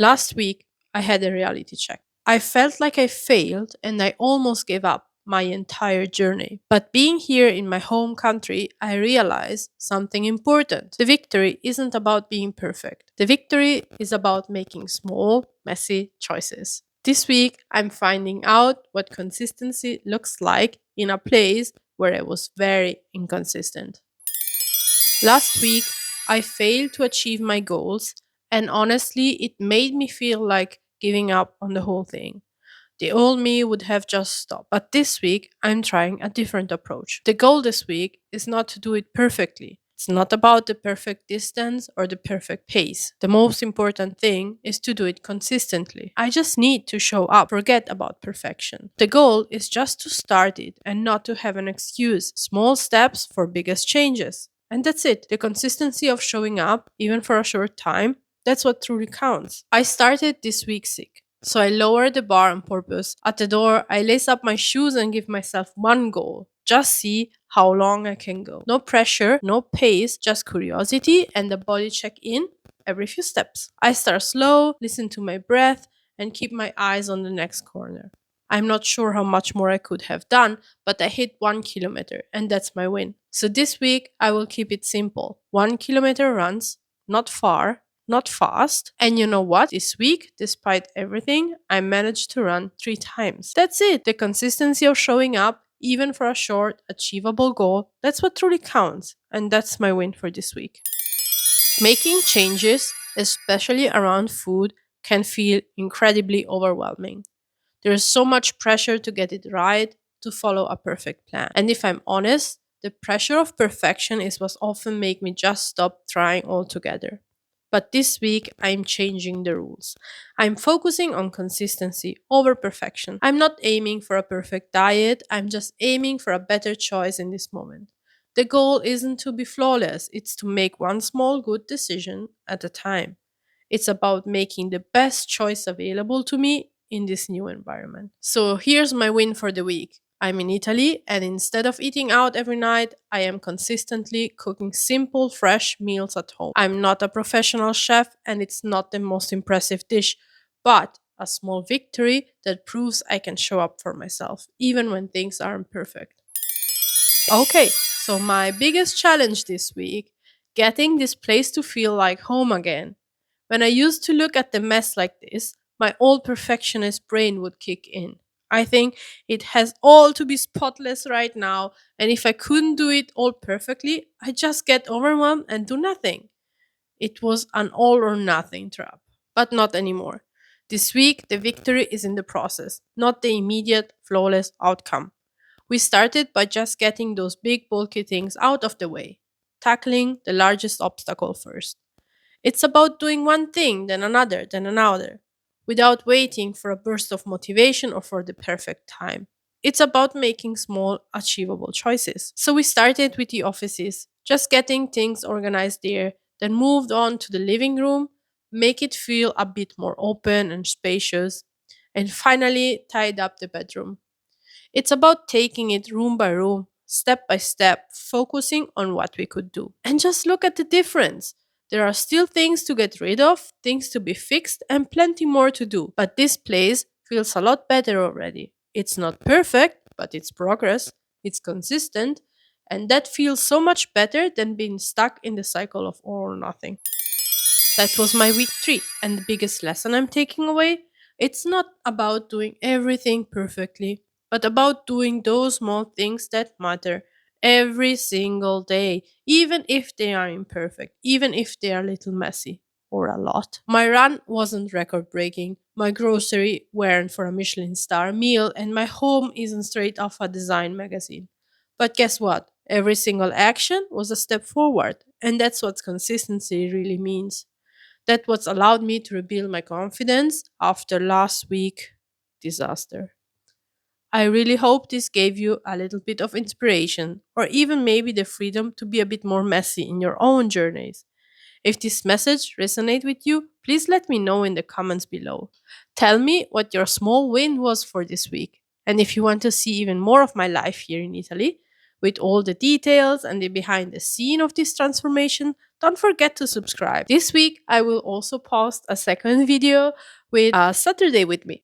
Last week, I had a reality check. I felt like I failed and I almost gave up my entire journey. But being here in my home country, I realized something important. The victory isn't about being perfect, the victory is about making small, messy choices. This week, I'm finding out what consistency looks like in a place where I was very inconsistent. Last week, I failed to achieve my goals, and honestly, it made me feel like giving up on the whole thing. The old me would have just stopped. But this week, I'm trying a different approach. The goal this week is not to do it perfectly. It's not about the perfect distance or the perfect pace. The most important thing is to do it consistently. I just need to show up, forget about perfection. The goal is just to start it and not to have an excuse. Small steps for biggest changes. And that's it. The consistency of showing up, even for a short time, that's what truly counts. I started this week sick. So I lower the bar on purpose. At the door, I lace up my shoes and give myself one goal. Just see how long I can go. No pressure, no pace, just curiosity and the body check in every few steps. I start slow, listen to my breath, and keep my eyes on the next corner. I'm not sure how much more I could have done, but I hit 1 kilometer, and that's my win. So this week, I will keep it simple 1 kilometer runs, not far, not fast. And you know what? This week, despite everything, I managed to run 3 times. That's it. The consistency of showing up, even for a short, achievable goal, that's what truly counts. And that's my win for this week. Making changes, especially around food, can feel incredibly overwhelming. There is so much pressure to get it right, to follow a perfect plan. And if I'm honest, the pressure of perfection is what often make me just stop trying altogether. But this week, I'm changing the rules. I'm focusing on consistency over perfection. I'm not aiming for a perfect diet, I'm just aiming for a better choice in this moment. The goal isn't to be flawless, it's to make one small good decision at a time. It's about making the best choice available to me in this new environment. So here's my win for the week. I'm in Italy, and instead of eating out every night, I am consistently cooking simple, fresh meals at home. I'm not a professional chef, and it's not the most impressive dish, but a small victory that proves I can show up for myself, even when things aren't perfect. Okay, so my biggest challenge this week getting this place to feel like home again. When I used to look at the mess like this, my old perfectionist brain would kick in. I think it has all to be spotless right now, and if I couldn't do it all perfectly, I just get overwhelmed and do nothing. It was an all or nothing trap, but not anymore. This week, the victory is in the process, not the immediate, flawless outcome. We started by just getting those big, bulky things out of the way, tackling the largest obstacle first. It's about doing one thing, then another, without waiting for a burst of motivation or for the perfect time. It's about making small, achievable choices. So we started with the offices, just getting things organized there, then moved on to the living room, make it feel a bit more open and spacious, and finally tied up the bedroom. It's about taking it room by room, step by step, focusing on what we could do. And just look at the difference. There are still things to get rid of, things to be fixed, and plenty more to do. But this place feels a lot better already. It's not perfect, but it's progress, it's consistent, and that feels so much better than being stuck in the cycle of all or nothing. That was my week 3, and the biggest lesson I'm taking away it's not about doing everything perfectly, but about doing those small things that matter every single day, even if they are imperfect, even if they are a little messy or a lot. My run wasn't record breaking, my grocery weren't for a Michelin star meal, and my home isn't straight off a design magazine. But guess what? Every single action was a step forward, and that's what consistency really means. That what's allowed me to rebuild my confidence after last week disaster. I really hope this gave you a little bit of inspiration or even maybe the freedom to be a bit more messy in your own journeys. If this message resonates with you, please let me know in the comments below. Tell me what your small win was for this week. And if you want to see even more of my life here in Italy, with all the details and the behind the scene of this transformation, don't forget to subscribe. This week, I will also post a second video with Saturday with me.